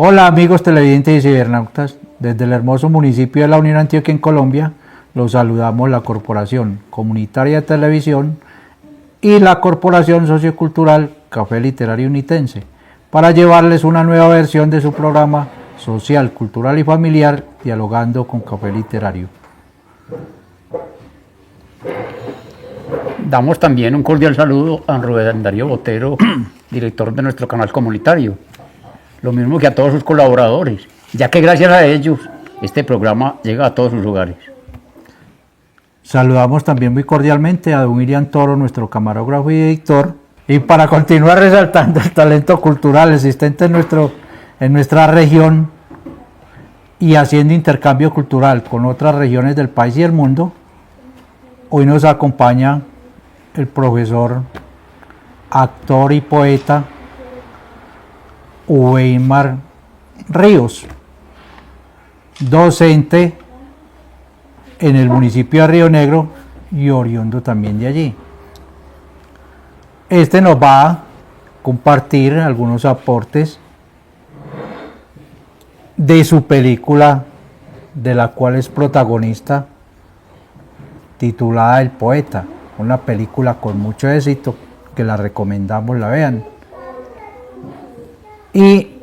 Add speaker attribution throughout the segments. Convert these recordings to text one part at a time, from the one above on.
Speaker 1: Hola amigos televidentes y cibernautas, desde el hermoso municipio de La Unión Antioquia en Colombia, los saludamos la Corporación Comunitaria de Televisión y la Corporación Sociocultural Café Literario Unitense, para llevarles una nueva versión de su programa social, cultural y familiar, Dialogando con Café Literario.
Speaker 2: Damos también un cordial saludo a Rubén Darío Botero, director de nuestro canal comunitario, lo mismo que a todos sus colaboradores, ya que gracias a ellos este programa llega a todos sus hogares.
Speaker 1: Saludamos también muy cordialmente a don William Toro, nuestro camarógrafo y editor, y para continuar resaltando el talento cultural existente en nuestra región y haciendo intercambio cultural con otras regiones del país y del mundo, hoy nos acompaña el profesor, actor y poeta Weimar Ríos, docente en el municipio de Río Negro y oriundo también de allí. Este nos va a compartir algunos aportes de su película, de la cual es protagonista, titulada El Poeta, una película con mucho éxito que la recomendamos la vean, y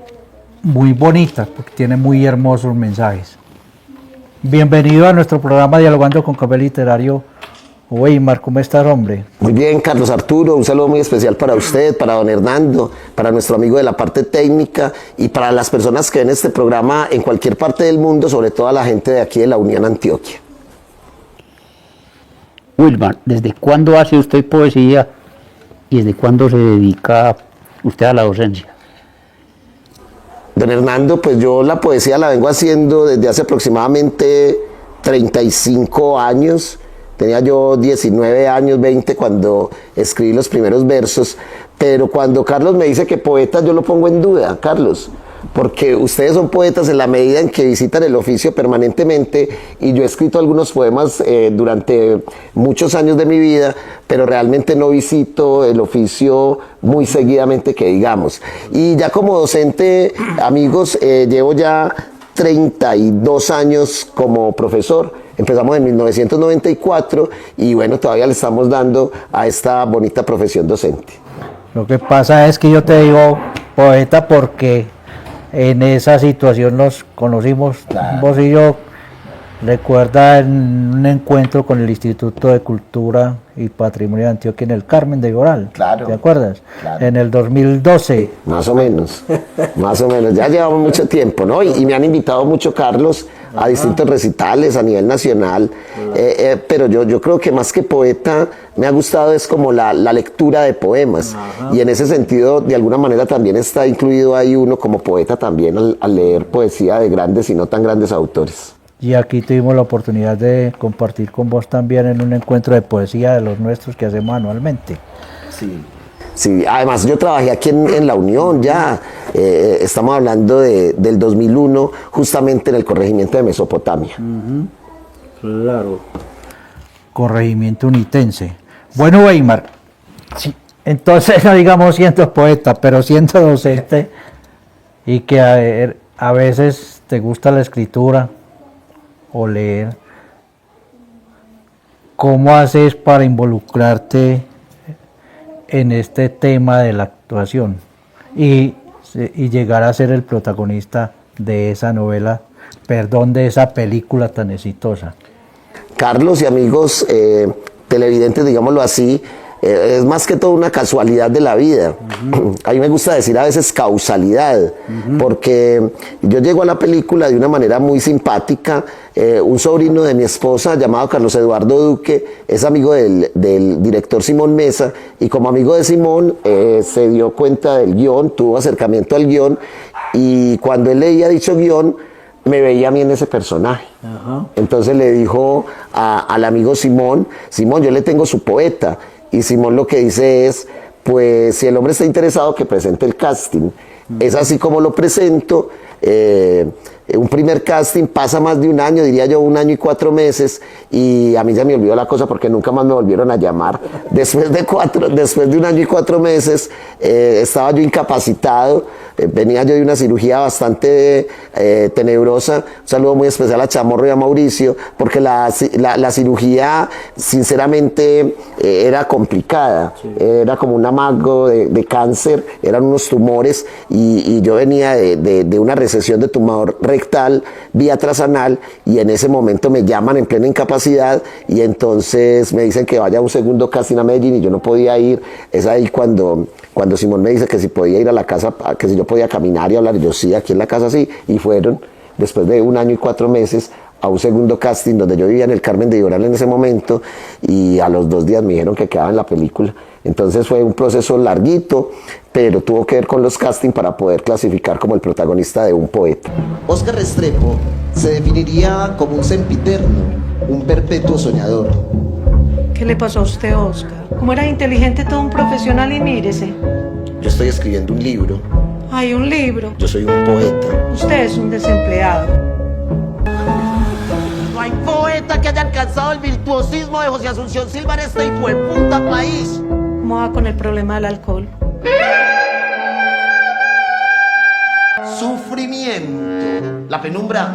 Speaker 1: muy bonita porque tiene muy hermosos mensajes. Bienvenido a nuestro programa Dialogando con Café Literario. Weimar, ¿cómo estás, hombre?
Speaker 3: Muy bien, Carlos Arturo, un saludo muy especial para usted, para don Hernando, para nuestro amigo de la parte técnica y para las personas que ven este programa en cualquier parte del mundo, sobre todo a la gente de aquí de la Unión Antioquia.
Speaker 2: Wilmar, ¿desde cuándo hace usted poesía y desde cuándo se dedica usted a la docencia?
Speaker 3: Don Hernando, pues yo la poesía la vengo haciendo desde hace aproximadamente 35 años. Tenía yo 19 años, 20 cuando escribí los primeros versos, pero cuando Carlos me dice que poeta, yo lo pongo en duda, Carlos, porque ustedes son poetas en la medida en que visitan el oficio permanentemente, y yo he escrito algunos poemas durante muchos años de mi vida, pero realmente no visito el oficio muy seguidamente, que digamos. Y ya como docente, amigos, llevo ya 32 años como profesor. Empezamos en 1994 y bueno, todavía le estamos dando a esta bonita profesión docente.
Speaker 1: Lo que pasa es que yo te digo poeta porque en esa situación nos conocimos, claro. Vos y yo. Recuerda en un encuentro con el Instituto de Cultura y Patrimonio de Antioquia en el Carmen de Goral.
Speaker 3: Claro.
Speaker 1: ¿Te acuerdas? Claro. En el 2012.
Speaker 3: Más o menos, más o menos. Ya llevamos mucho tiempo, ¿no? Y me han invitado mucho, Carlos, a distintos recitales a nivel nacional. Pero yo creo que más que poeta, me ha gustado es como la lectura de poemas. Ajá. Y en ese sentido, de alguna manera, también está incluido ahí uno como poeta también al leer poesía de grandes y no tan grandes autores.
Speaker 1: Y aquí tuvimos la oportunidad de compartir con vos también en un encuentro de poesía de los nuestros que hacemos anualmente.
Speaker 3: Sí. Sí, además yo trabajé aquí en La Unión ya, estamos hablando del 2001, justamente en el corregimiento de Mesopotamia.
Speaker 1: Claro. Corregimiento unitense. Bueno, Weimar, sí. Entonces no digamos siendo poeta, pero siendo docente, y que a veces te gusta la escritura o leer, ¿cómo haces para involucrarte en este tema de la actuación y llegar a ser el protagonista de esa novela, de esa película tan exitosa?
Speaker 3: Carlos y amigos televidentes, digámoslo así, es más que todo una casualidad de la vida. A mí me gusta decir a veces causalidad, porque yo llego a la película de una manera muy simpática. Un sobrino de mi esposa, llamado Carlos Eduardo Duque, es amigo del director Simón Mesa, y como amigo de Simón se dio cuenta del guión, tuvo acercamiento al guión, y cuando él leía dicho guión, me veía a mí en ese personaje. Ajá. Entonces le dijo al amigo Simón, yo le tengo su poeta. Y Simón lo que dice es, pues si el hombre está interesado, que presente el casting. Es así como lo presento. Un primer casting, pasa más de un año, diría yo 1 año y 4 meses, y a mí ya me olvidó la cosa porque nunca más me volvieron a llamar. Después de 1 año y 4 meses estaba yo incapacitado venía yo de una cirugía bastante tenebrosa. Un saludo muy especial a Chamorro y a Mauricio, porque la cirugía sinceramente era complicada, era como un amago de cáncer, eran unos tumores y yo venía de una recesión de tumor rectal vía trasanal, y en ese momento me llaman en plena incapacidad y entonces me dicen que vaya a un segundo casting a Medellín y yo no podía ir. Es ahí cuando Simón me dice que si podía ir a la casa, que si yo podía caminar y hablar, y yo sí, aquí en la casa sí, y fueron después de 1 año y 4 meses a un segundo casting donde yo vivía en el Carmen de Viboral en ese momento, y a los 2 días me dijeron que quedaba en la película. Entonces fue un proceso larguito, pero tuvo que ver con los castings para poder clasificar como el protagonista de Un poeta.
Speaker 4: Óscar Restrepo se definiría como un sempiterno, un perpetuo soñador.
Speaker 5: ¿Qué le pasó a usted, Óscar? Como era inteligente, todo un profesional, y mírese.
Speaker 4: Yo estoy escribiendo un libro.
Speaker 5: Hay un libro.
Speaker 4: Yo soy un poeta.
Speaker 5: Usted es un desempleado.
Speaker 6: No hay poeta que haya alcanzado el virtuosismo de José Asunción Silva en este hijueputa país.
Speaker 5: ¿Cómo va con el problema del alcohol?
Speaker 6: Sufrimiento, la penumbra,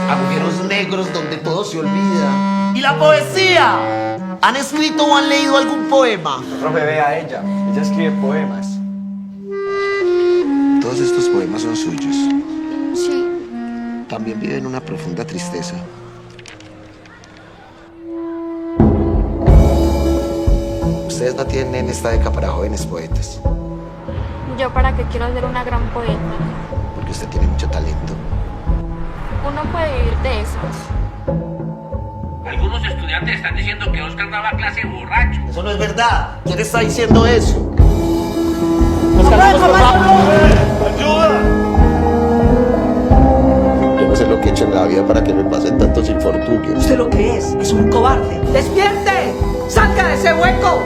Speaker 6: agujeros negros donde todo se olvida. ¿Y la poesía? ¿Han escrito o han leído algún poema?
Speaker 7: Profe, ve a ella escribe poemas.
Speaker 4: Todos estos poemas son suyos.
Speaker 8: Sí.
Speaker 4: También viven una profunda tristeza. Ustedes no tienen esta beca para jóvenes poetas,
Speaker 8: Yo para qué quiero ser una gran poeta.
Speaker 4: porque usted tiene mucho talento.
Speaker 8: Uno puede vivir de eso.
Speaker 9: Algunos estudiantes están diciendo que Oscar daba clase borracho.
Speaker 6: Eso no es verdad. ¿Quién está diciendo eso?
Speaker 3: Yo no sé lo que he hecho en la vida para que me pasen tantos infortunios.
Speaker 5: ¿Usted lo que es un cobarde? ¡Despierte! ¡Salga de ese hueco!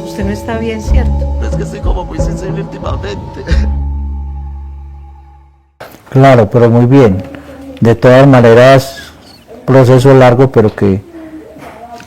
Speaker 5: Usted no está bien, ¿cierto?
Speaker 6: Es que estoy como muy sensible últimamente.
Speaker 1: Claro, pero muy bien. De todas maneras, proceso largo, pero que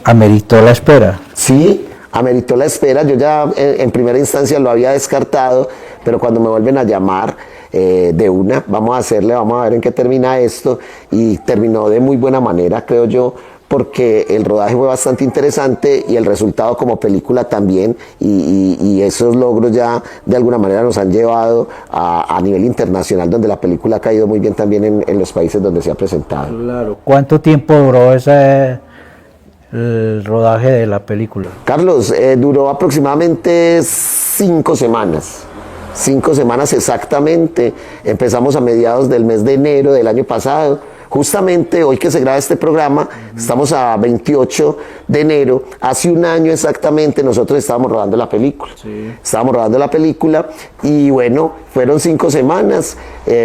Speaker 1: ameritó la espera.
Speaker 3: Sí, ameritó la espera. Yo ya en primera instancia lo había descartado, pero cuando me vuelven a llamar de una, vamos a hacerle, vamos a ver en qué termina esto, y terminó de muy buena manera, creo yo, porque el rodaje fue bastante interesante y el resultado como película también, y esos logros ya de alguna manera nos han llevado a nivel internacional, donde la película ha caído muy bien también en los países donde se ha presentado.
Speaker 1: Claro. ¿Cuánto tiempo duró el rodaje de la película?
Speaker 3: Carlos, duró aproximadamente 5 semanas. 5 semanas exactamente. Empezamos a mediados del mes de enero del año pasado. Justamente hoy que se graba este programa, estamos a 28 de enero, hace 1 año exactamente nosotros estábamos rodando la película. Sí. Estábamos rodando la película y bueno, fueron 5 semanas,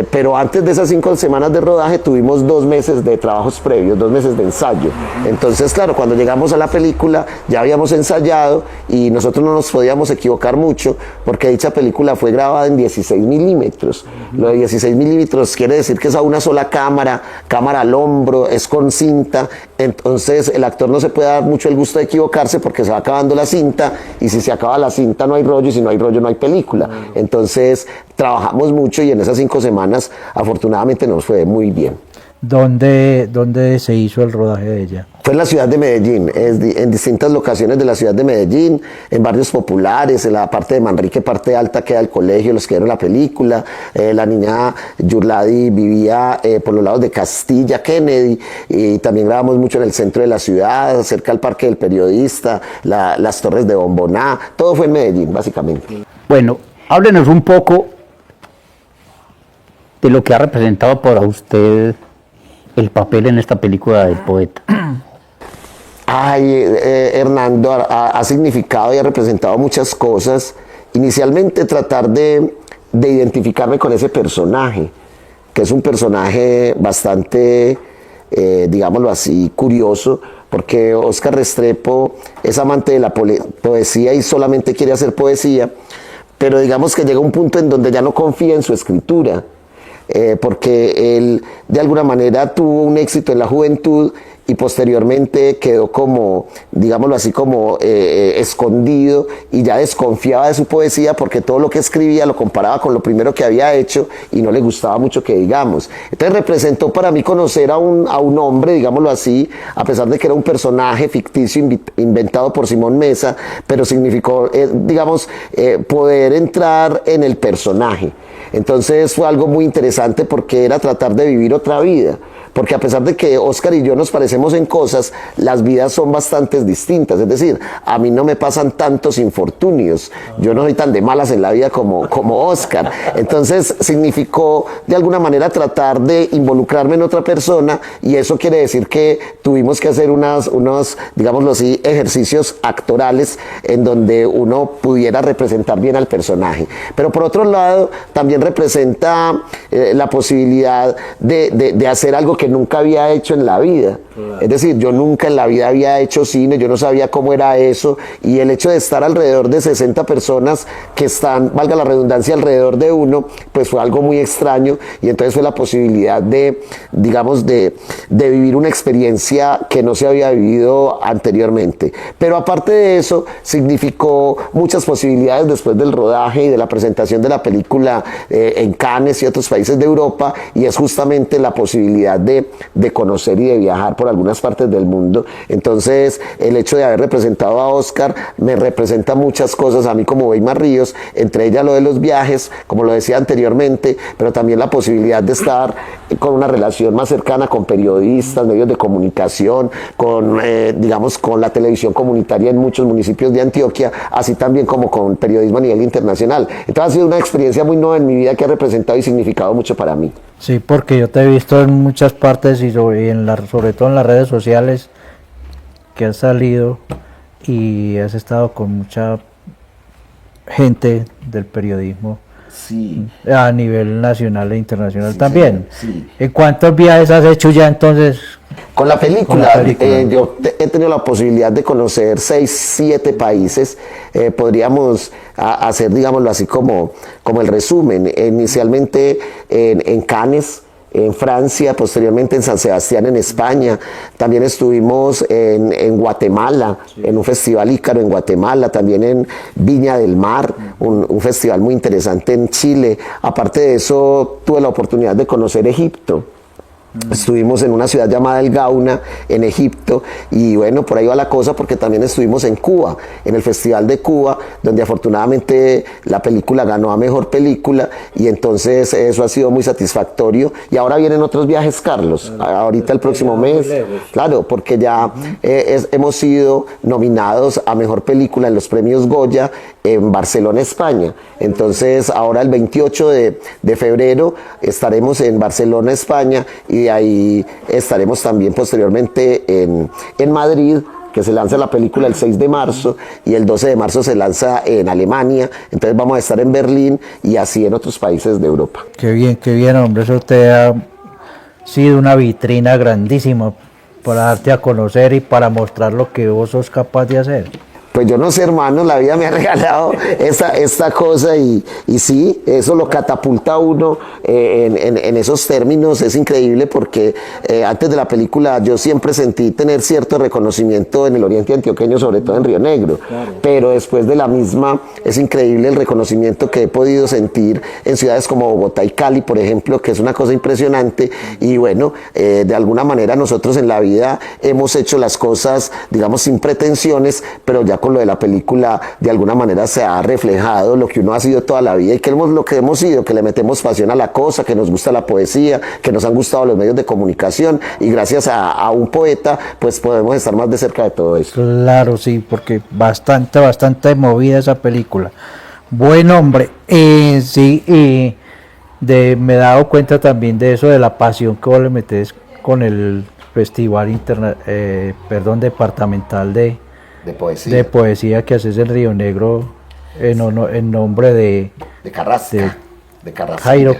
Speaker 3: pero antes de esas 5 semanas de rodaje tuvimos 2 meses de trabajos previos, 2 meses de ensayo. Entonces, claro, cuando llegamos a la película ya habíamos ensayado y nosotros no nos podíamos equivocar mucho porque dicha película fue grabada en 16 milímetros. Lo de 16 milímetros quiere decir que es a una sola cámara al hombro, es con cinta, entonces el actor no se puede dar mucho el gusto de equivocarse porque se va acabando la cinta, y si se acaba la cinta no hay rollo, y si no hay rollo no hay película. Entonces trabajamos mucho y en esas 5 semanas afortunadamente nos fue muy bien.
Speaker 1: ¿Dónde se hizo el rodaje de ella?
Speaker 3: Fue en la ciudad de Medellín, en distintas locaciones de la ciudad de Medellín, en barrios populares, en la parte de Manrique, parte alta queda el colegio, los que vieron la película. La niña Yurladi vivía por los lados de Castilla, Kennedy, y también grabamos mucho en el centro de la ciudad, cerca al Parque del Periodista, las Torres de Bomboná, todo fue en Medellín, básicamente.
Speaker 2: Bueno, háblenos un poco de lo que ha representado para usted el papel en esta película del poeta.
Speaker 3: Ay, Hernando, ha significado y ha representado muchas cosas. Inicialmente tratar de identificarme con ese personaje, que es un personaje bastante, digámoslo así, curioso, porque Óscar Restrepo es amante de la poesía y solamente quiere hacer poesía, pero digamos que llega un punto en donde ya no confía en su escritura, porque él de alguna manera tuvo un éxito en la juventud y posteriormente quedó como, digámoslo así, como escondido, y ya desconfiaba de su poesía porque todo lo que escribía lo comparaba con lo primero que había hecho y no le gustaba mucho que digamos. Entonces representó para mí conocer a un hombre, digámoslo así, a pesar de que era un personaje ficticio inventado por Simón Mesa, pero significó, poder entrar en el personaje. Entonces fue algo muy interesante porque era tratar de vivir otra vida. Porque a pesar de que Oscar y yo nos parecemos en cosas, las vidas son bastante distintas. Es decir, a mí no me pasan tantos infortunios. Yo no soy tan de malas en la vida como Oscar. Entonces significó de alguna manera tratar de involucrarme en otra persona, y eso quiere decir que tuvimos que hacer unos, digámoslo así, ejercicios actorales en donde uno pudiera representar bien al personaje. Pero por otro lado, también representa la posibilidad de hacer algo que nunca había hecho en la vida. Claro. Es decir, yo nunca en la vida había hecho cine, yo no sabía cómo era eso, y el hecho de estar alrededor de 60 personas que están, valga la redundancia, alrededor de uno, pues fue algo muy extraño, y entonces fue la posibilidad de, digamos, de vivir una experiencia que no se había vivido anteriormente. Pero aparte de eso, significó muchas posibilidades después del rodaje y de la presentación de la película en Cannes y otros países de Europa, y es justamente la posibilidad de conocer y de viajar por algunas partes del mundo. Entonces el hecho de haber representado a Oscar me representa muchas cosas a mí como Weimar Ríos, entre ellas lo de los viajes, como lo decía anteriormente, pero también la posibilidad de estar con una relación más cercana con periodistas, medios de comunicación, con la televisión comunitaria en muchos municipios de Antioquia, así también como con periodismo a nivel internacional. Entonces ha sido una experiencia muy nueva en mi vida que ha representado y significado mucho para mí.
Speaker 1: Sí, porque yo te he visto en muchas partes y sobre todo en las redes sociales que has salido y has estado con mucha gente del periodismo.
Speaker 3: Sí.
Speaker 1: A nivel nacional e internacional, sí, también.
Speaker 3: Sí.
Speaker 1: ¿Cuántos viajes has hecho ya entonces?
Speaker 3: Con la película, yo he tenido la posibilidad de conocer 6, 7 países. Podríamos hacer, digámoslo así, como el resumen. Inicialmente en Cannes, en Francia, posteriormente en San Sebastián, en España. También estuvimos en Guatemala, sí, en un festival Ícaro en Guatemala, también en Viña del Mar, un festival muy interesante en Chile. Aparte de eso, tuve la oportunidad de conocer Egipto. Estuvimos en una ciudad llamada El Gauna, en Egipto, y bueno, por ahí va la cosa, porque también estuvimos en Cuba, en el Festival de Cuba, donde afortunadamente la película ganó a Mejor Película, y entonces eso ha sido muy satisfactorio. Y ahora vienen otros viajes, Carlos, ahorita el próximo mes, claro, porque ya hemos sido nominados a Mejor Película en los premios Goya en Barcelona, España. Entonces ahora el 28 de febrero estaremos en Barcelona, España, y de ahí estaremos también posteriormente en Madrid, que se lanza la película el 6 de marzo, y el 12 de marzo se lanza en Alemania. Entonces vamos a estar en Berlín y así en otros países de Europa.
Speaker 1: Qué bien, hombre, eso te ha sido una vitrina grandísima para darte a conocer y para mostrar lo que vos sos capaz de hacer.
Speaker 3: Pues yo no sé, hermano, la vida me ha regalado esta cosa, y sí, eso lo catapulta a uno en esos términos. Es increíble porque antes de la película yo siempre sentí tener cierto reconocimiento en el oriente antioqueño, sobre todo en Río Negro, claro, pero después de la misma es increíble el reconocimiento que he podido sentir en ciudades como Bogotá y Cali, por ejemplo, que es una cosa impresionante. Y bueno, de alguna manera nosotros en la vida hemos hecho las cosas, digamos, sin pretensiones, pero ya con lo de la película de alguna manera se ha reflejado lo que uno ha sido toda la vida, y que lo que hemos sido, que le metemos pasión a la cosa, que nos gusta la poesía, que nos han gustado los medios de comunicación, y gracias a un poeta pues podemos estar más de cerca de todo eso.
Speaker 1: Claro, sí, porque bastante movida esa película. Buen hombre, sí, me he dado cuenta también de eso, de la pasión que vos le metés con el Festival Departamental de poesía que haces en Río Negro, en nombre de
Speaker 3: Carrasquilla.
Speaker 1: Jairo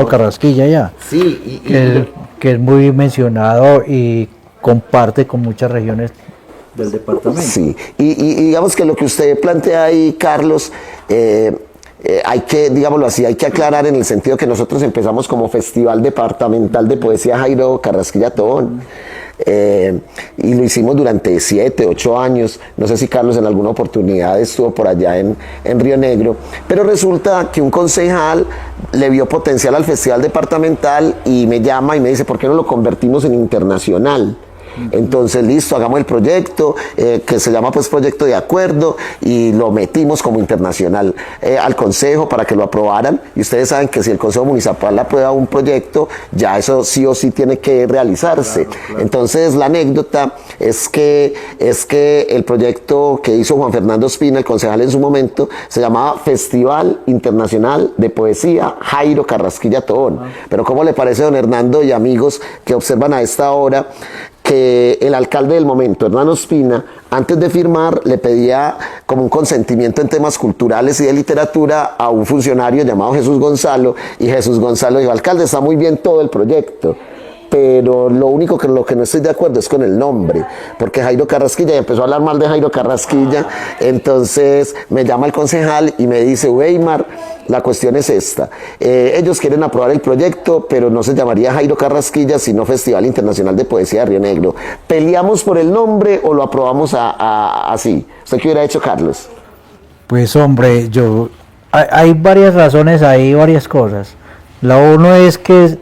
Speaker 1: Carrasquilla, ya.
Speaker 3: Sí,
Speaker 1: que es muy mencionado y comparte con muchas regiones del departamento.
Speaker 3: Sí, y digamos que lo que usted plantea ahí, Carlos, hay que, digámoslo así, hay que aclarar en el sentido que nosotros empezamos como Festival Departamental de Poesía Jairo Carrasquilla Tobón. Y lo hicimos durante 7, 8 años. No sé si Carlos en alguna oportunidad estuvo por allá en Río Negro, pero resulta que un concejal le vio potencial al festival departamental y me llama y me dice, ¿por qué no lo convertimos en internacional? Entonces, listo, hagamos el proyecto, que se llama pues Proyecto de Acuerdo, y lo metimos como internacional al Consejo para que lo aprobaran. Y ustedes saben que si el Consejo Municipal aprueba un proyecto, ya eso sí o sí tiene que realizarse. Claro. Entonces, la anécdota es que el proyecto que hizo Juan Fernando Espina, el concejal en su momento, se llamaba Festival Internacional de Poesía Jairo Carrasquilla Tobón. Pero ¿cómo le parece, don Hernando y amigos que observan a esta hora, que el alcalde del momento, Hernán Ospina, antes de firmar le pedía como un consentimiento en temas culturales y de literatura a un funcionario llamado Jesús Gonzalo, y Jesús Gonzalo dijo, alcalde, está muy bien todo el proyecto, pero lo único que no estoy de acuerdo es con el nombre, porque Jairo Carrasquilla, y empezó a hablar mal de Jairo Carrasquilla. Entonces me llama el concejal y me dice, Weimar, la cuestión es esta, ellos quieren aprobar el proyecto, pero no se llamaría Jairo Carrasquilla, sino Festival Internacional de Poesía de Río Negro. ¿Peleamos por el nombre o lo aprobamos así? ¿Usted qué hubiera hecho, Carlos?
Speaker 1: Pues hombre, hay varias razones ahí, varias cosas. La uno es que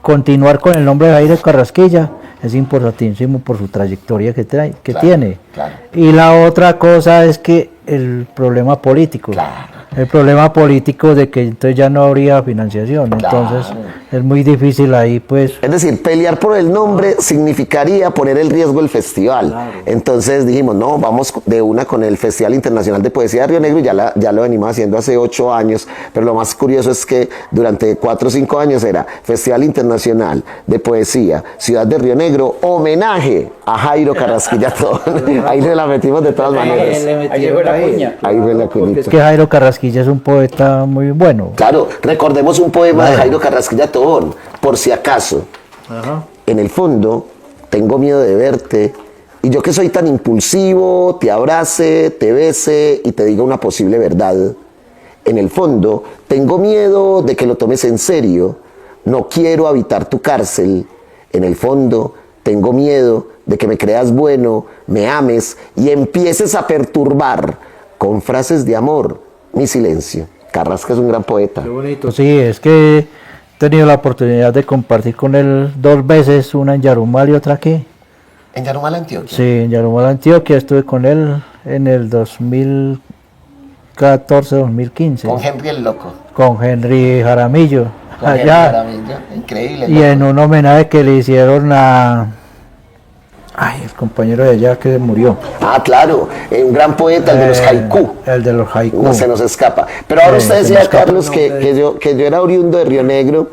Speaker 1: continuar con el nombre de Jairo Carrasquilla es importantísimo por su trayectoria que tiene. Claro. Y la otra cosa es que el problema político. Claro. El problema político de que entonces ya no habría financiación, claro. Entonces es muy difícil ahí pues. Es decir, pelear por el nombre significaría poner en riesgo el festival. Claro. Entonces dijimos, no, vamos de una con el Festival Internacional de Poesía de Río Negro, y ya lo venimos haciendo hace 8 años, pero lo más curioso es que durante 4 o 5 años era Festival Internacional de Poesía, Ciudad de Río Negro, homenaje a Jairo Carrasquilla Tobón. Ahí le la metimos de todas maneras.
Speaker 2: Ahí fue la cuña.
Speaker 3: Ahí fue la cuñita.
Speaker 1: Es que Jairo Carrasquilla es un poeta muy bueno.
Speaker 3: Claro, recordemos un poema de Jairo Carrasquilla Tobón, por si acaso. Ajá. En el fondo, tengo miedo de verte, y yo que soy tan impulsivo, te abrace, te bese y te diga una posible verdad. En el fondo, tengo miedo de que lo tomes en serio, no quiero habitar tu cárcel. En el fondo, tengo miedo de que me creas bueno, me ames y empieces a perturbar con frases de amor mi silencio. Carrasca es un gran poeta. Qué bonito.
Speaker 1: Sí, es que he tenido la oportunidad de compartir con él 2 veces, una en Yarumal y otra aquí.
Speaker 3: ¿En Yarumal, Antioquia?
Speaker 1: Sí, en Yarumal, Antioquia. Estuve con él en el 2014-2015.
Speaker 3: Con Henry el Loco.
Speaker 1: Con Henry Jaramillo.
Speaker 3: Con Henry Jaramillo, increíble.
Speaker 1: Y en un homenaje que le hicieron el compañero de allá que murió.
Speaker 3: Ah, claro, un gran poeta, el de los haiku.
Speaker 1: El de los haiku.
Speaker 3: No se nos escapa. Pero ahora usted decía, Carlos, que yo era oriundo de Río Negro,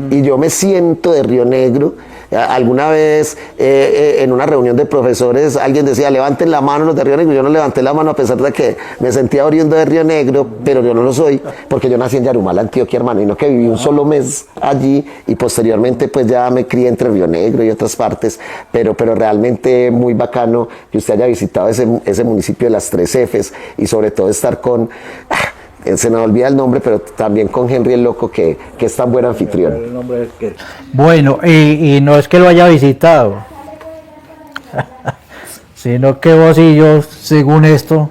Speaker 3: y yo me siento de Río Negro. Alguna vez en una reunión de profesores alguien decía, levanten la mano los de Río Negro. Yo no levanté la mano a pesar de que me sentía oriundo de Río Negro, pero yo no lo soy, porque yo nací en Yarumal, Antioquia, hermano, y no que viví un solo mes allí, y posteriormente pues ya me crié entre Río Negro y otras partes, pero realmente muy bacano que usted haya visitado ese municipio de las 3 Fs, y sobre todo estar con... se me olvida el nombre, pero también con Henry el Loco, que es tan buen anfitrión.
Speaker 1: Bueno, y no es que lo haya visitado, sino que vos y yo, según esto,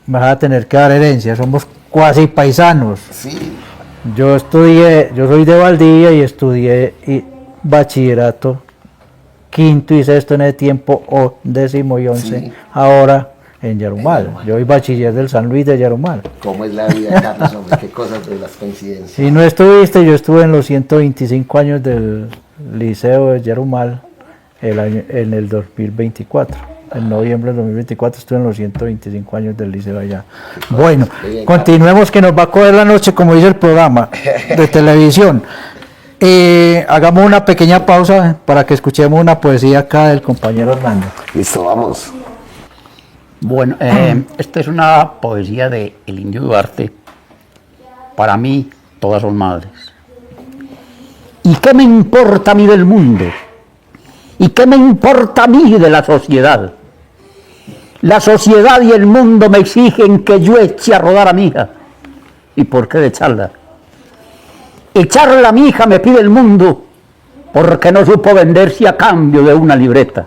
Speaker 1: vas a tener que dar herencia, somos cuasi paisanos.
Speaker 3: Sí.
Speaker 1: Yo soy de Valdivia y estudié bachillerato, 5º y 6º en el tiempo, 10º y 11, sí. Ahora en Yarumal. Yo soy bachiller del San Luis de Yarumal.
Speaker 3: ¿Cómo es la vida, Carlos, hombre? Qué cosas de las coincidencias.
Speaker 1: Si no estuviste, yo estuve en los 125 años del Liceo de Yarumal en el 2024. En noviembre del 2024 estuve en los 125 años del liceo allá. Bueno, bien, continuemos, que nos va a coger la noche, como dice el programa de televisión. Hagamos una pequeña pausa para que escuchemos una poesía acá del compañero Hernando.
Speaker 3: Listo, vamos.
Speaker 2: Bueno, esta es una poesía de El Indio Duarte. Para mí, todas son madres. ¿Y qué me importa a mí del mundo? ¿Y qué me importa a mí de la sociedad? La sociedad y el mundo me exigen que yo eche a rodar a mi hija. ¿Y por qué de echarla? Echarla a mi hija me pide el mundo porque no supo venderse a cambio de una libreta.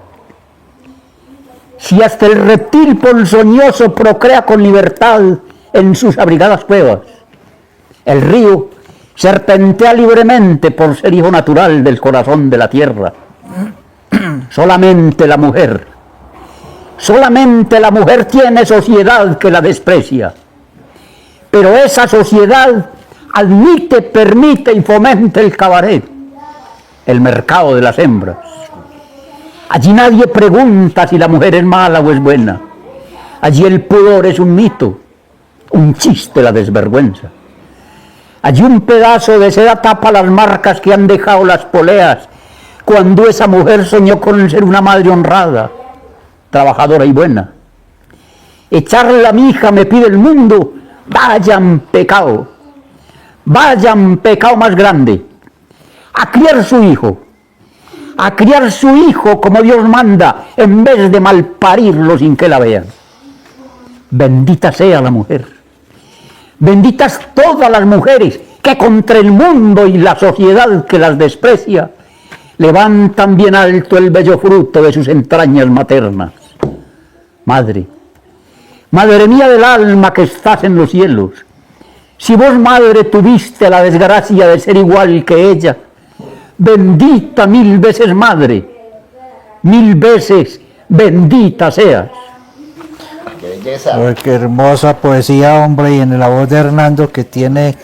Speaker 2: Si hasta el reptil ponzoñoso procrea con libertad en sus abrigadas cuevas, el río serpentea libremente por ser hijo natural del corazón de la tierra. Solamente la mujer tiene sociedad que la desprecia. Pero esa sociedad admite, permite y fomenta el cabaret, el mercado de las hembras. Allí nadie pregunta si la mujer es mala o es buena. Allí el pudor es un mito, un chiste la desvergüenza. Allí un pedazo de seda tapa las marcas que han dejado las poleas cuando esa mujer soñó con ser una madre honrada, trabajadora y buena. Echarle a mi hija me pide el mundo, vayan pecado más grande, a criar su hijo como Dios manda, en vez de malparirlo sin que la vean. Bendita sea la mujer, benditas todas las mujeres que contra el mundo y la sociedad que las desprecia, levantan bien alto el bello fruto de sus entrañas maternas. Madre mía del alma que estás en los cielos, si vos, madre, tuviste la desgracia de ser igual que ella, bendita 1000 veces madre, 1000 veces bendita seas.
Speaker 3: Qué belleza.
Speaker 1: Uy, qué hermosa poesía, hombre, y en la voz de Hernando que tiene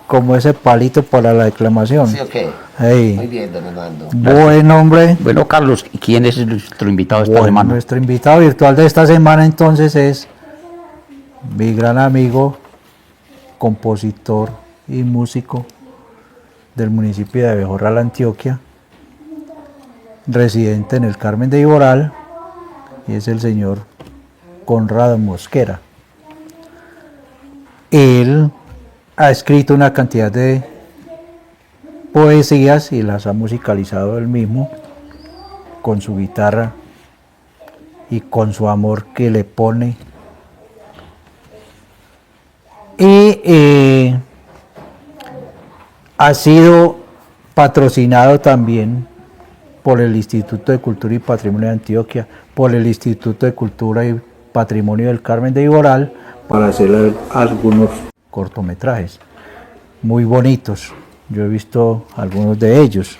Speaker 1: como ese palito para la declamación.
Speaker 3: ¿Sí o qué?
Speaker 1: Hey.
Speaker 3: Muy bien, don Hernando.
Speaker 1: Buen hombre.
Speaker 2: Bueno, Carlos, ¿quién es nuestro invitado esta semana?
Speaker 1: Nuestro invitado virtual de esta semana entonces es mi gran amigo, compositor y músico del municipio de Abejorral, Antioquia, residente en el Carmen de Iboral, y es el señor Conrado Mosquera. Él ha escrito una cantidad de poesías y las ha musicalizado él mismo con su guitarra y con su amor que le pone. Y ha sido patrocinado también por el Instituto de Cultura y Patrimonio de Antioquia, por el Instituto de Cultura y Patrimonio del Carmen de Iboral, para hacer algunos cortometrajes muy bonitos. Yo he visto algunos de ellos.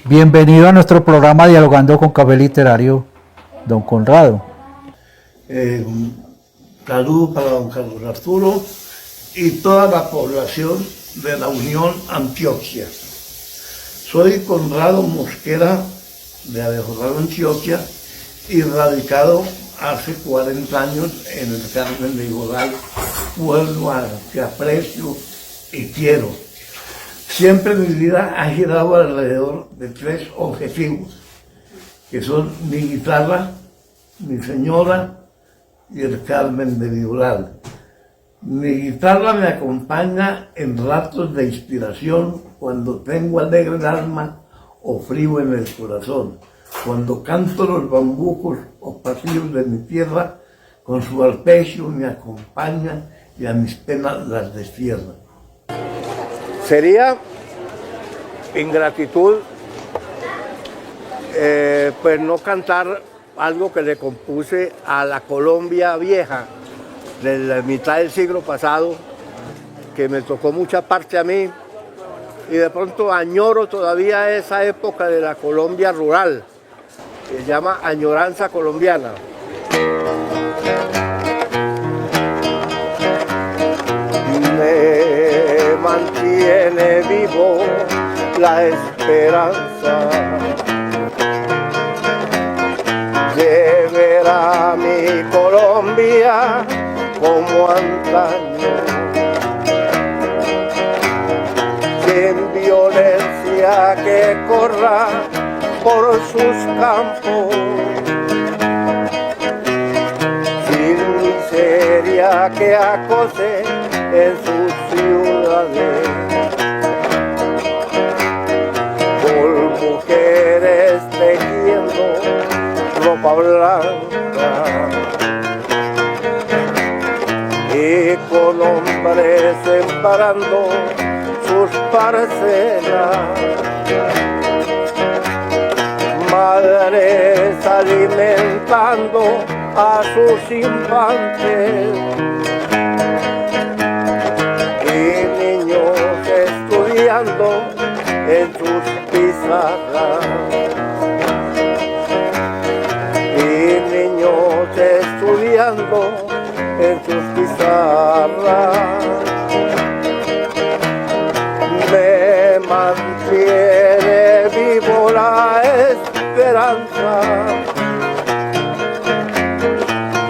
Speaker 1: Bienvenido a nuestro programa Dialogando con Café Literario, don Conrado.
Speaker 10: Saludos para don Carlos Arturo y toda la población de la Unión Antioquia. Soy Conrado Mosquera de Abejorral, Antioquia, y radicado hace 40 años en el Carmen de Iboral, pueblo al que aprecio y quiero. Siempre mi vida ha girado alrededor de 3 objetivos, que son mi guitarra, mi señora y el Carmen de Iboral. Mi guitarra me acompaña en ratos de inspiración, cuando tengo alegre el alma o frío en el corazón, cuando canto los bambucos o pasillos de mi tierra, con su arpegio me acompaña y a mis penas las destierra. Sería ingratitud pues no cantar algo que le compuse a la Colombia vieja de la mitad del siglo pasado, que me tocó mucha parte a mí, y de pronto añoro todavía esa época de la Colombia rural, que se llama Añoranza Colombiana. Me mantiene vivo la esperanza de ver a mi Colombia como antaño, sin violencia que corra por sus campos, sin miseria que acose en sus ciudades, por mujeres tejiendo ropa blanca. sembrando sus parcelas, madres alimentando a sus infantes y niños estudiando en sus pizarras, y niños estudiando en sus pizarras. Me mantiene vivo la esperanza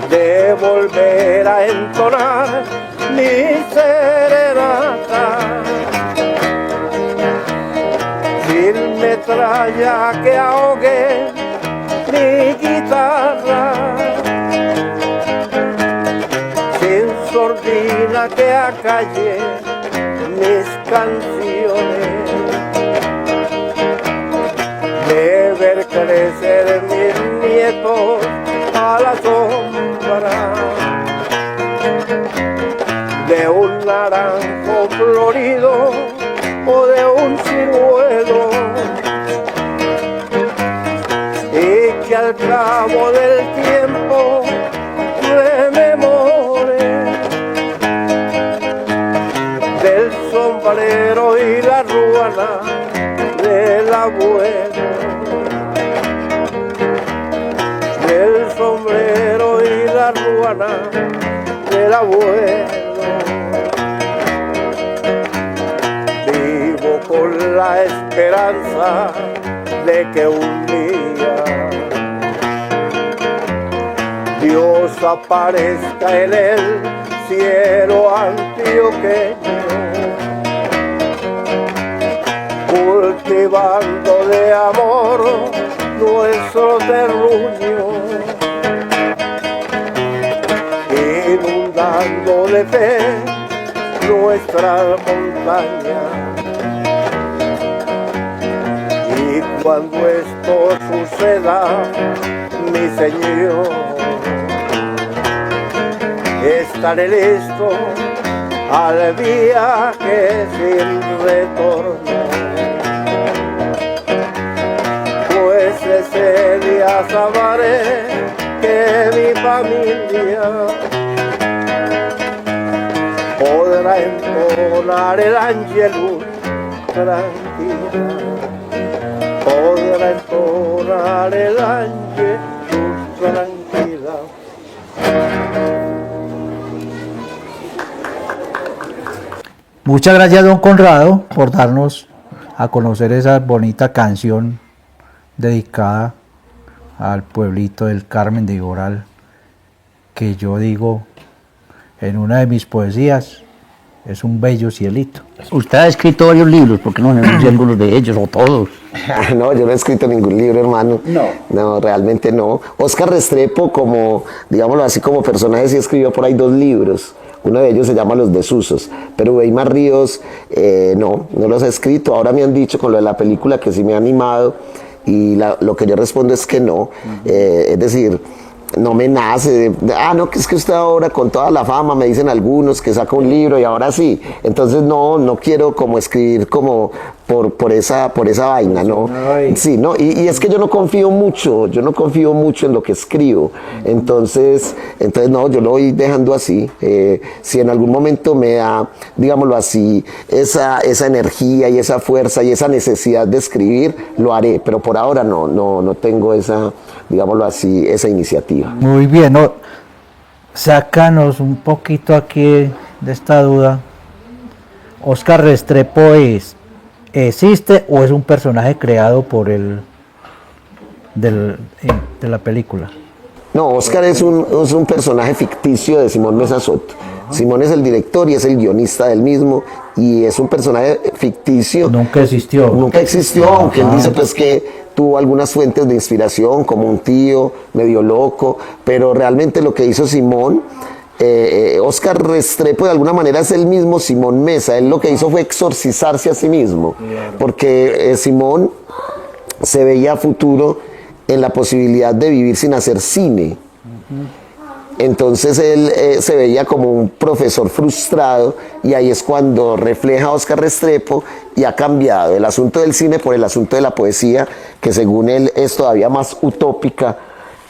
Speaker 10: de volver a entonar mi serenata, sin metralla que ahogue mi guitarra, sin sordina que acalle mis canciones, de ver crecer mis nietos a la sombra de un naranjo florido o de un ciruelo, y que al cabo del tiempo rememore del sombrero y la ruana del abuelo, del sombrero y la ruana del abuelo. Vivo con la esperanza de que un día Dios aparezca en el cielo antioqueño, cultivando de amor nuestro terruño, inundando de fe nuestras montañas. Y cuando esto suceda, mi Señor, estaré listo al viaje sin retorno, pues ese día sabré que mi familia podrá entonar el Angelus tranquila, podrá entonar el Angelus tranquila.
Speaker 1: Muchas gracias, don Conrado, por darnos a conocer esa bonita canción dedicada al pueblito del Carmen de Iboral, que yo digo en una de mis poesías es un bello cielito.
Speaker 2: Usted ha escrito varios libros, ¿por qué no denuncia algunos de ellos o todos?
Speaker 3: No, yo no he escrito ningún libro, hermano. No, realmente no. Óscar Restrepo, como, digámoslo así, como personaje, sí escribió por ahí 2 libros. Uno de ellos se llama Los Desusos, pero Weimar Ríos no los he escrito. Ahora me han dicho con lo de la película que sí me ha animado, y lo que yo respondo es que no. Es decir, no me nace, no, que es que usted ahora con toda la fama, me dicen algunos que saca un libro y ahora sí. Entonces no quiero como escribir como por esa vaina, ¿no? Sí, ¿no? Y es que yo no confío mucho en lo que escribo. Entonces no, yo lo voy dejando así. Si en algún momento me da, digámoslo así, esa energía y esa fuerza y esa necesidad de escribir, lo haré, pero por ahora no tengo esa, digámoslo así, esa iniciativa.
Speaker 1: Muy bien, ¿no? Sácanos un poquito aquí de esta duda. Óscar Restrepo ¿existe o es un personaje creado por de la película?
Speaker 3: No, Óscar es un personaje ficticio de Simón Mesa Soto. Simón es el director y es el guionista del mismo, y es un personaje ficticio.
Speaker 1: Nunca existió.
Speaker 3: Nunca existió, aunque él dice pues que tuvo algunas fuentes de inspiración, como un tío medio loco, pero realmente lo que hizo Simón, Óscar Restrepo de alguna manera es el mismo Simón Mesa. Él lo que hizo fue exorcizarse a sí mismo, porque Simón se veía a futuro en la posibilidad de vivir sin hacer cine. Entonces él se veía como un profesor frustrado y ahí es cuando refleja a Óscar Restrepo y ha cambiado el asunto del cine por el asunto de la poesía, que según él es todavía más utópica.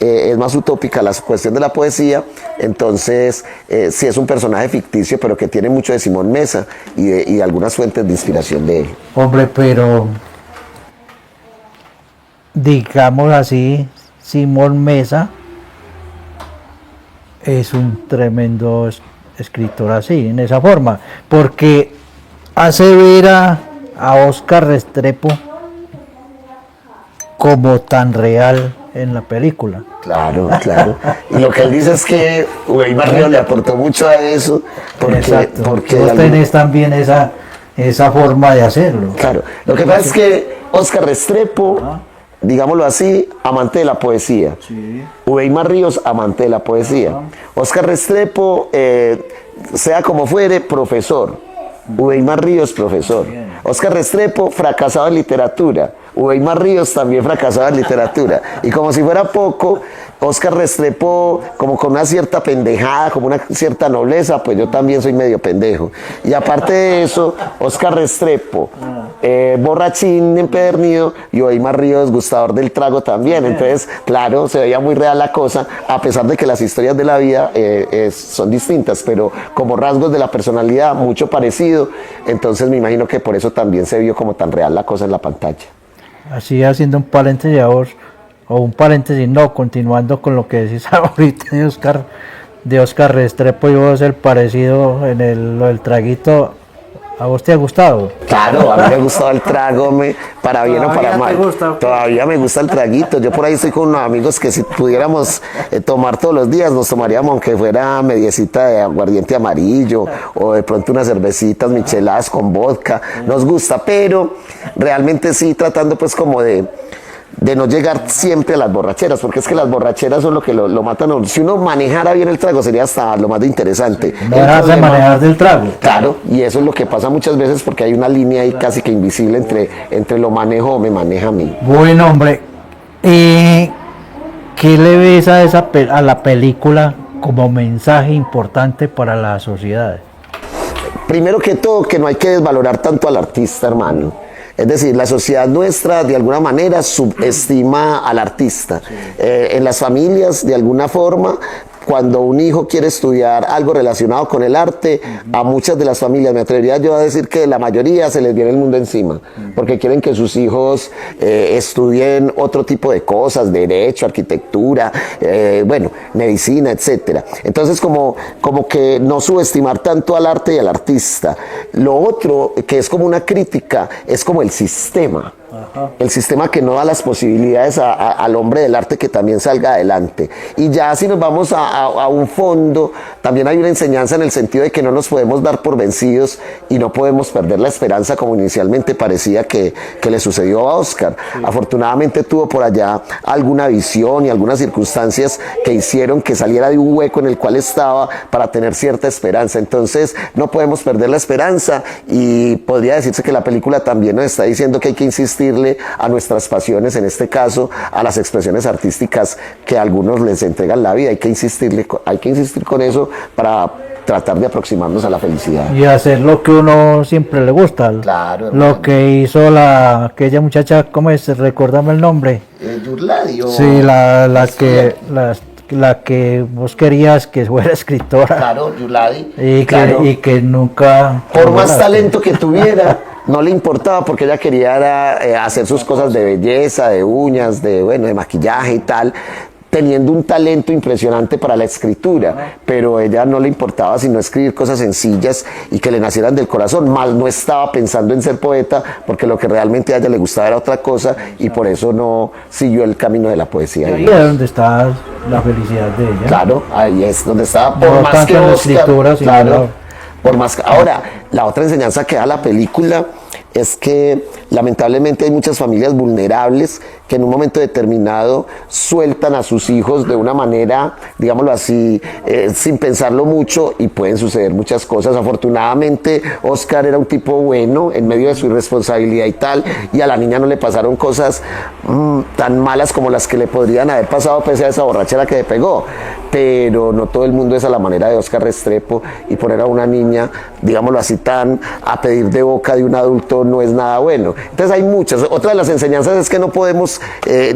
Speaker 3: Es más utópica la cuestión de la poesía. Entonces sí es un personaje ficticio, pero que tiene mucho de Simón Mesa y de algunas fuentes de inspiración de él.
Speaker 1: Hombre, pero digamos así, Simón Mesa es un tremendo escritor así, en esa forma, porque hace ver a Óscar Restrepo como tan real en la película.
Speaker 3: Claro, claro. Y lo que él dice es que Ubey Barrios le aportó mucho a eso, porque
Speaker 1: vos tenés también esa forma de hacerlo.
Speaker 3: Claro, lo que pasa es que Óscar Restrepo, digámoslo así, amante de la poesía. Sí. Uweimar Ríos, amante de la poesía. Óscar Restrepo, sea como fuere, profesor. Uweimar Ríos, profesor. Óscar Restrepo, fracasado en literatura. Uweimar Ríos también fracasado en literatura. Y como si fuera poco, Óscar Restrepo, como con una cierta pendejada, como una cierta nobleza, pues yo también soy medio pendejo. Y aparte de eso, Óscar Restrepo, borrachín empedernido, y Uweimar Ríos, gustador del trago también. Entonces, claro, se veía muy real la cosa, a pesar de que las historias de la vida son distintas, pero como rasgos de la personalidad, mucho parecido. Entonces me imagino que por eso también se vio como tan real la cosa en la pantalla.
Speaker 1: Así haciendo un paréntesis a vos, o un paréntesis no, continuando con lo que decís ahorita de Óscar Restrepo y vos, el parecido en lo del traguito, ¿a vos te ha gustado?
Speaker 3: Claro, a mí me ha gustado el trago, para bien o para mal.
Speaker 1: Gusta, okay.
Speaker 3: Todavía me gusta el traguito. Yo por ahí estoy con unos amigos que si pudiéramos tomar todos los días, nos tomaríamos aunque fuera mediecita de aguardiente amarillo o de pronto unas cervecitas micheladas con vodka. Nos gusta, pero realmente sí tratando pues como de no llegar siempre a las borracheras, porque es que las borracheras son lo que lo matan a uno. Si uno manejara bien el trago sería hasta lo más interesante.
Speaker 1: No dejas de manejar del trago.
Speaker 3: Claro, y eso es lo que pasa muchas veces porque hay una línea ahí casi que invisible entre lo manejo o me maneja a mí.
Speaker 1: Bueno, hombre, ¿qué le ves a la película como mensaje importante para la sociedad?
Speaker 3: Primero que todo, que no hay que desvalorar tanto al artista, hermano. Es decir, la sociedad nuestra de alguna manera subestima al artista. En las familias, de alguna forma, cuando un hijo quiere estudiar algo relacionado con el arte, a muchas de las familias, me atrevería yo a decir que la mayoría se les viene el mundo encima, porque quieren que sus hijos estudien otro tipo de cosas, derecho, arquitectura, bueno, medicina, etcétera. Entonces, como que no subestimar tanto al arte y al artista. Lo otro, que es como una crítica, es como el sistema. El sistema que no da las posibilidades al hombre del arte que también salga adelante. Y ya si nos vamos a un fondo, también hay una enseñanza en el sentido de que no nos podemos dar por vencidos y no podemos perder la esperanza como inicialmente parecía que le sucedió a Óscar. Sí. Afortunadamente tuvo por allá alguna visión y algunas circunstancias que hicieron que saliera de un hueco en el cual estaba para tener cierta esperanza. Entonces no podemos perder la esperanza y podría decirse que la película también nos está diciendo que hay que insistir a nuestras pasiones, en este caso a las expresiones artísticas que a algunos les entregan la vida. Hay que insistir con eso para tratar de aproximarnos a la felicidad.
Speaker 1: Y hacer lo que uno siempre le gusta.
Speaker 3: Claro, hermano.
Speaker 1: Lo que hizo aquella muchacha, ¿cómo es? Recordame el nombre.
Speaker 3: Yurladi.
Speaker 1: Sí, la que vos querías que fuera escritora.
Speaker 3: Claro, Yurladi.
Speaker 1: Y que nunca...
Speaker 3: Por más talento que tuviera, no le importaba porque ella quería hacer sus cosas de belleza, de uñas, de maquillaje y tal, teniendo un talento impresionante para la escritura, pero a ella no le importaba sino escribir cosas sencillas y que le nacieran del corazón, más no estaba pensando en ser poeta, porque lo que realmente a ella le gustaba era otra cosa y por eso no siguió el camino de la poesía.
Speaker 1: Ahí es donde está la felicidad de ella.
Speaker 3: Claro, ahí es donde está, por
Speaker 1: no
Speaker 3: más que
Speaker 1: en la
Speaker 3: Óscar,
Speaker 1: escritura,
Speaker 3: claro, por más que, ahora, la otra enseñanza que da la película es que lamentablemente hay muchas familias vulnerables que en un momento determinado sueltan a sus hijos de una manera, digámoslo así, sin pensarlo mucho, y pueden suceder muchas cosas. Afortunadamente Oscar era un tipo bueno en medio de su irresponsabilidad y tal, y a la niña no le pasaron cosas tan malas como las que le podrían haber pasado pese a esa borrachera que le pegó. Pero no todo el mundo es a la manera de Oscar Restrepo, y poner a una niña, digámoslo así, tan a pedir de boca de un adulto no es nada bueno. Entonces hay muchas. Otra de las enseñanzas es que no podemos,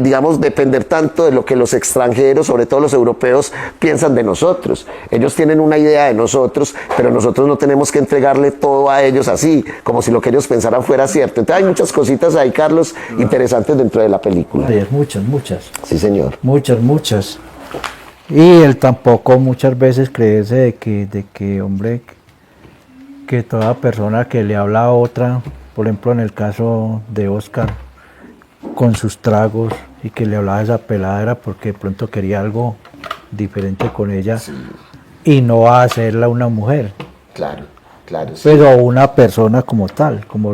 Speaker 3: digamos, depender tanto de lo que los extranjeros, sobre todo los europeos, piensan de nosotros. Ellos tienen una idea de nosotros, pero nosotros no tenemos que entregarle todo a ellos así, como si lo que ellos pensaran fuera cierto. Entonces hay muchas cositas ahí, Carlos, interesantes dentro de la película.
Speaker 1: Hay muchas.
Speaker 3: Sí, señor.
Speaker 1: Muchas. Y él tampoco muchas veces creerse de que, hombre, que toda persona que le habla a otra, por ejemplo en el caso de Oscar, con sus tragos, y que le hablaba a esa pelada era porque de pronto quería algo diferente con ella, sí, y no a hacerla una mujer.
Speaker 3: Claro, sí.
Speaker 1: Pero una persona como tal, como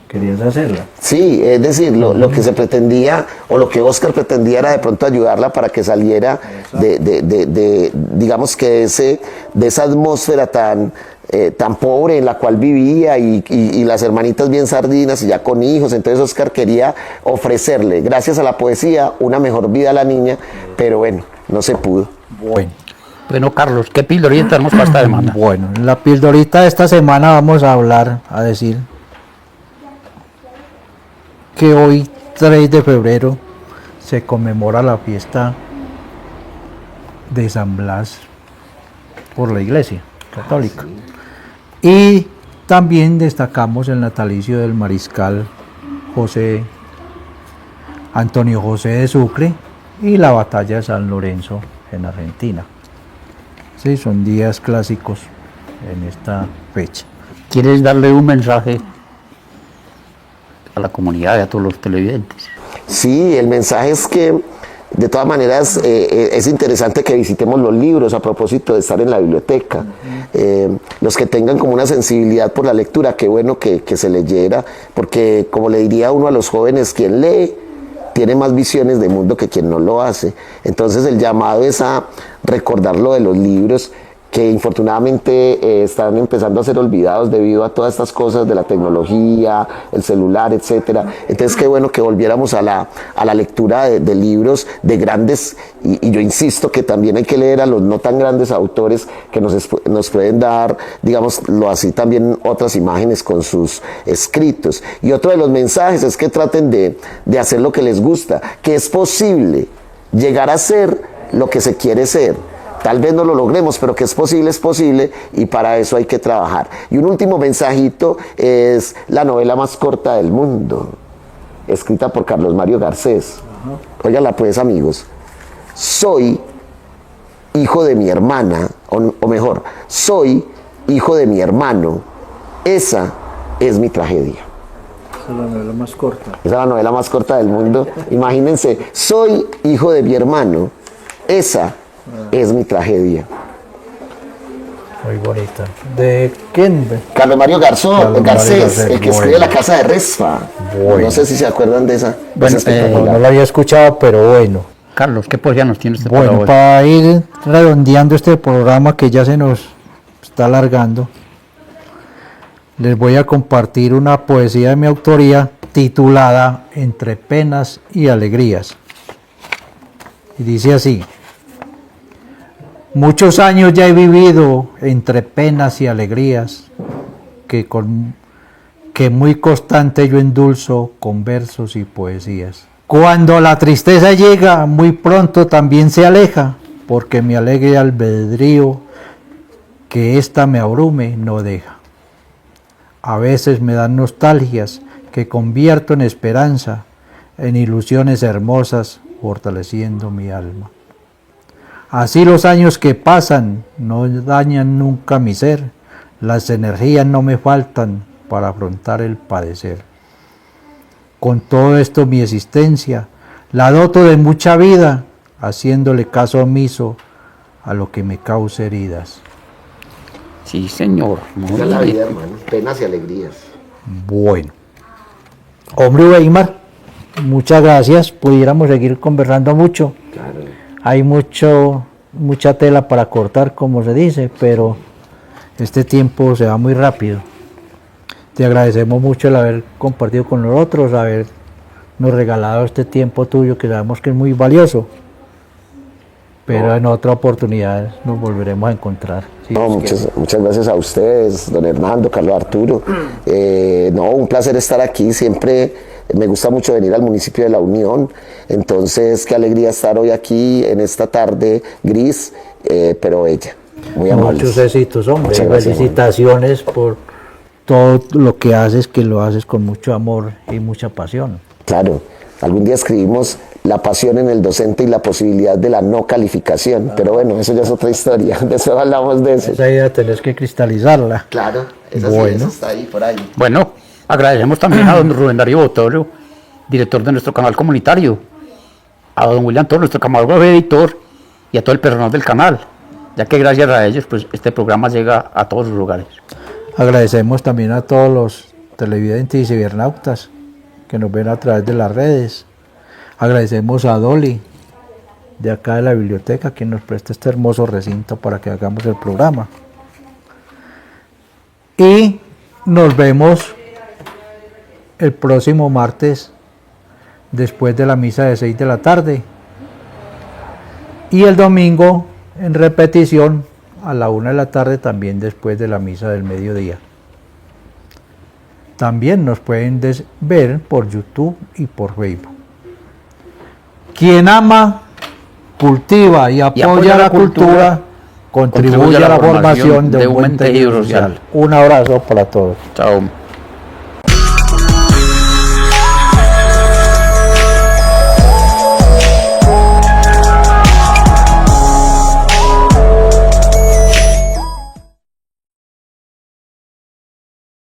Speaker 1: querías hacerla.
Speaker 3: Sí, es decir, lo que se pretendía, o lo que Oscar pretendía, era de pronto ayudarla para que saliera digamos que de esa atmósfera tan pobre en la cual vivía, y las hermanitas bien sardinas y ya con hijos. Entonces Oscar quería ofrecerle, gracias a la poesía, una mejor vida a la niña, pero bueno, no se pudo.
Speaker 2: Bueno, Carlos, ¿qué pildorita tenemos para esta semana?
Speaker 1: Bueno, en la pildorita de esta semana vamos a decir que hoy, 3 de febrero, se conmemora la fiesta de San Blas por la Iglesia Católica. Sí. Y también destacamos el natalicio del mariscal Antonio José de Sucre, y la batalla de San Lorenzo en Argentina. Sí, son días clásicos en esta fecha.
Speaker 2: ¿Quieres darle un mensaje a la comunidad y a todos los televidentes?
Speaker 3: Sí, el mensaje es que de todas maneras es interesante que visitemos los libros a propósito de estar en la biblioteca. Los que tengan como una sensibilidad por la lectura, qué bueno que se leyera, porque como le diría uno a los jóvenes, quien lee tiene más visiones de mundo que quien no lo hace. Entonces el llamado es a recordar lo de los libros, que infortunadamente están empezando a ser olvidados debido a todas estas cosas de la tecnología, el celular, etcétera. Entonces qué bueno que volviéramos a la lectura de libros de grandes, y yo insisto que también hay que leer a los no tan grandes autores que nos pueden dar, digámoslo así, también otras imágenes con sus escritos. Y otro de los mensajes es que traten de hacer lo que les gusta, que es posible llegar a ser lo que se quiere ser. Tal vez no lo logremos, pero que es posible, y para eso hay que trabajar. Y un último mensajito es la novela más corta del mundo, escrita por Carlos Mario Garcés. Óigala pues, amigos. Soy hijo de mi hermana, o mejor, soy hijo de mi hermano. Esa es mi tragedia.
Speaker 1: Esa es la novela más corta.
Speaker 3: Esa es la novela más corta del mundo. Imagínense, soy hijo de mi hermano. Esa es mi tragedia.
Speaker 1: Muy bonita. ¿De quién?
Speaker 3: Carlos Mario Garcés, el que escribe La Casa de Resfa.
Speaker 1: Bueno.
Speaker 3: No sé si se acuerdan de esa.
Speaker 2: Bueno,
Speaker 1: No la había escuchado, pero bueno.
Speaker 2: Carlos, ¿qué poesía nos tienes para
Speaker 1: Bueno,
Speaker 2: hoy?
Speaker 1: para ir redondeando este programa que ya se nos está alargando, les voy a compartir una poesía de mi autoría titulada Entre penas y alegrías. Y dice así: muchos años ya he vivido entre penas y alegrías, que muy constante yo endulzo con versos y poesías. Cuando la tristeza llega, muy pronto también se aleja, porque mi alegre albedrío, que ésta me abrume, no deja. A veces me dan nostalgias que convierto en esperanza, en ilusiones hermosas, fortaleciendo mi alma. Así los años que pasan no dañan nunca mi ser, las energías no me faltan para afrontar el padecer. Con todo esto mi existencia la doto de mucha vida, haciéndole caso omiso a lo que me cause heridas.
Speaker 2: Sí, señor.
Speaker 3: Esa es la vida, hermano. Penas y alegrías.
Speaker 1: Bueno, Hombre, Weimar, muchas gracias. Pudiéramos seguir conversando mucho. Hay mucha tela para cortar, como se dice, pero este tiempo se va muy rápido. Te agradecemos mucho el haber compartido con nosotros, habernos regalado este tiempo tuyo, que sabemos que es muy valioso. Pero en otra oportunidad nos volveremos a encontrar.
Speaker 3: No, muchas gracias a ustedes, don Hernando, Carlos Arturo. No, un placer estar aquí. Siempre me gusta mucho venir al municipio de La Unión. Entonces, qué alegría estar hoy aquí en esta tarde gris, pero bella. Muy amables.
Speaker 1: Muchos éxitos, hombre.
Speaker 3: Muchas gracias,
Speaker 1: Felicitaciones por todo lo que haces, que lo haces con mucho amor y mucha pasión.
Speaker 3: Claro, algún día escribimos la pasión en el docente y la posibilidad de la no calificación, pero bueno, eso ya es otra historia, después hablamos de eso.
Speaker 1: Esa idea tenés que cristalizarla.
Speaker 3: Claro, esa
Speaker 1: Bueno.
Speaker 3: está ahí, por ahí.
Speaker 2: Bueno, agradecemos también a don Rubén Darío Botero, director de nuestro canal comunitario, a don William Toro, nuestro camarógrafo y editor, y a todo el personal del canal, ya que gracias a ellos pues este programa llega a todos los lugares.
Speaker 1: Agradecemos también a todos los televidentes y cibernautas que nos ven a través de las redes. Agradecemos a Dolly, de acá de la biblioteca, quien nos presta este hermoso recinto para que hagamos el programa. Y nos vemos el próximo martes, después de la misa de 6 de la tarde. Y el domingo, en repetición, a la 1 de la tarde, también después de la misa del mediodía. También nos pueden ver por YouTube y por Facebook. Quien ama, cultiva y apoya la cultura, contribuye a la formación de un buen tejido social. Un abrazo para todos.
Speaker 2: Chao.